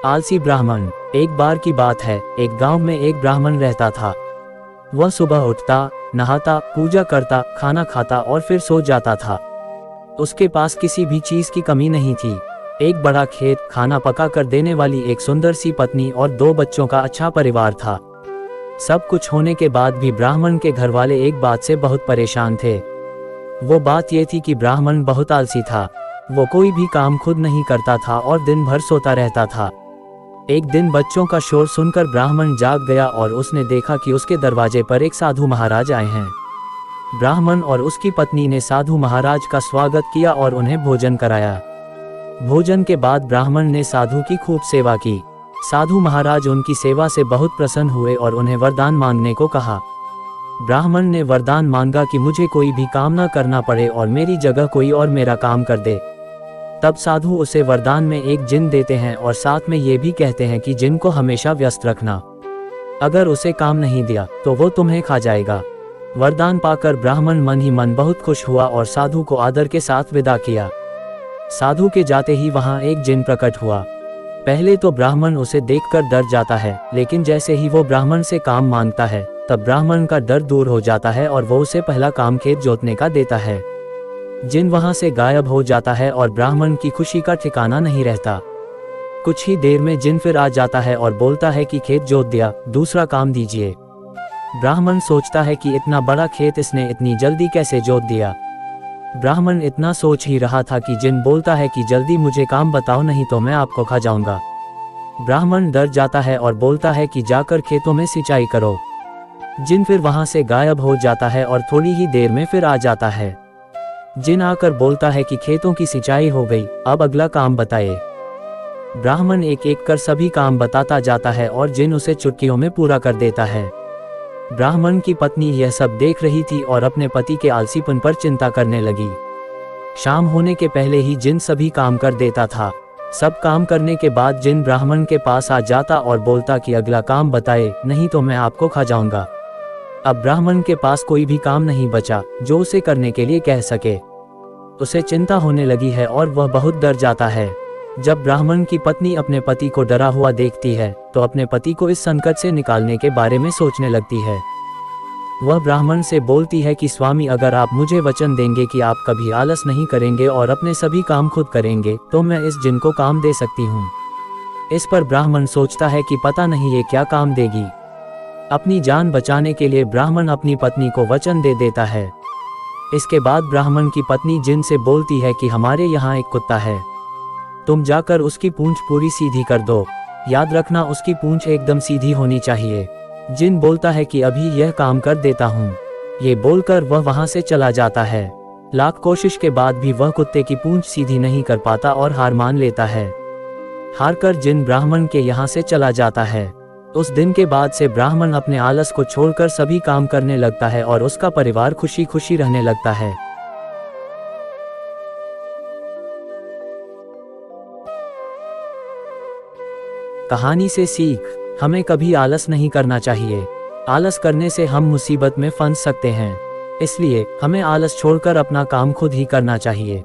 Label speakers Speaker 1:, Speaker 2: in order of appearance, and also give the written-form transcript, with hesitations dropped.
Speaker 1: आलसी ब्राह्मण। एक बार की बात है, एक गांव में एक ब्राह्मण रहता था। वह सुबह उठता, नहाता, पूजा करता, खाना खाता और फिर सो जाता था। उसके पास किसी भी चीज की कमी नहीं थी। एक बड़ा खेत, खाना पका कर देने वाली एक सुंदर सी पत्नी और 2 बच्चों का अच्छा परिवार था। सब कुछ होने के बाद भी ब्राह्मण के घर वाले एक बात से बहुत परेशान थे। वो बात ये थी कि ब्राह्मण बहुत आलसी था। वो कोई भी काम खुद नहीं करता था और दिन भर सोता रहता था। एक दिन बच्चों का शोर सुनकर ब्राह्मण जाग गया और उसने देखा कि उसके दरवाजे पर एक साधु महाराज आए हैं। ब्राह्मण और उसकी पत्नी ने साधु महाराज का स्वागत किया और उन्हें भोजन कराया। भोजन के बाद ब्राह्मण ने साधु की खूब सेवा की। साधु महाराज उनकी सेवा से बहुत प्रसन्न हुए और उन्हें वरदान मांगने को कहा। ब्राह्मण ने वरदान मांगा कि मुझे कोई भी काम न करना पड़े और मेरी जगह कोई और मेरा काम कर दे। तब साधु उसे वरदान में एक जिन देते हैं और साथ में ये भी कहते हैं कि जिन को हमेशा व्यस्त रखना। अगर उसे काम नहीं दिया तो वो तुम्हें खा जाएगा। वरदान पाकर ब्राह्मण मन ही मन बहुत खुश हुआ और साधु को आदर के साथ विदा किया। साधु के जाते ही वहां एक जिन प्रकट हुआ। पहले तो ब्राह्मण उसे देखकर डर जाता है, लेकिन जैसे ही वो ब्राह्मण से काम मांगता है तब ब्राह्मण का डर दूर हो जाता है और वो उसे पहला काम खेत जोतने का देता है। जिन वहां से गायब हो जाता है और ब्राह्मण की खुशी का ठिकाना नहीं रहता। कुछ ही देर में जिन फिर आ जाता है और बोलता है कि खेत जोत दिया, दूसरा काम दीजिए। ब्राह्मण सोचता है कि इतना बड़ा खेत इसने इतनी जल्दी कैसे जोत दिया। ब्राह्मण इतना सोच ही रहा था कि जिन बोलता है कि जल्दी मुझे काम बताओ, नहीं तो मैं आपको खा जाऊंगा। ब्राह्मण डर जाता है और बोलता है कि जाकर खेतों में सिंचाई करो। जिन फिर वहां से गायब हो जाता है और थोड़ी ही देर में फिर आ जाता है। जिन आकर बोलता है कि खेतों की सिंचाई हो गई, अब अगला काम बताए। ब्राह्मण एक एक कर सभी काम बताता जाता है और जिन उसे चुटकियों में पूरा कर देता है। ब्राह्मण की पत्नी यह सब देख रही थी और अपने पति के आलसीपन पर चिंता करने लगी। शाम होने के पहले ही जिन सभी काम कर देता था। सब काम करने के बाद जिन ब्राह्मण के पास आ जाता और बोलता कि अगला काम बताए, नहीं तो मैं आपको खा जाऊंगा। अब ब्राह्मण के पास कोई भी काम नहीं बचा जो उसे करने के लिए कह सके। उसे चिंता होने लगी है और वह बहुत डर जाता है। जब ब्राह्मण की पत्नी अपने पति को डरा हुआ देखती है तो अपने पति को इस संकट से निकालने के बारे में सोचने लगती है। वह ब्राह्मण से बोलती है कि स्वामी, अगर आप मुझे वचन देंगे कि आप कभी आलस नहीं करेंगे और अपने सभी काम खुद करेंगे तो मैं इस जिन को काम दे सकती हूँ। इस पर ब्राह्मण सोचता है कि पता नहीं ये क्या काम देगी। अपनी जान बचाने के लिए ब्राह्मण अपनी पत्नी को वचन दे देता है। इसके बाद ब्राह्मण की पत्नी जिन से बोलती है कि हमारे यहाँ एक कुत्ता है, तुम जाकर उसकी पूंछ पूरी सीधी कर दो। याद रखना, उसकी पूंछ एकदम सीधी होनी चाहिए। जिन बोलता है कि अभी यह काम कर देता हूँ। ये बोलकर वह वहां से चला जाता है। लाख कोशिश के बाद भी वह कुत्ते की पूंछ सीधी नहीं कर पाता और हार मान लेता है। हारकर जिन ब्राह्मण के यहाँ से चला जाता है। उस दिन के बाद से ब्राह्मण अपने आलस को छोड़कर सभी काम करने लगता है और उसका परिवार खुशी खुशी रहने लगता है। कहानी से सीख, हमें कभी आलस नहीं करना चाहिए। आलस करने से हम मुसीबत में फंस सकते हैं। इसलिए हमें आलस छोड़कर अपना काम खुद ही करना चाहिए।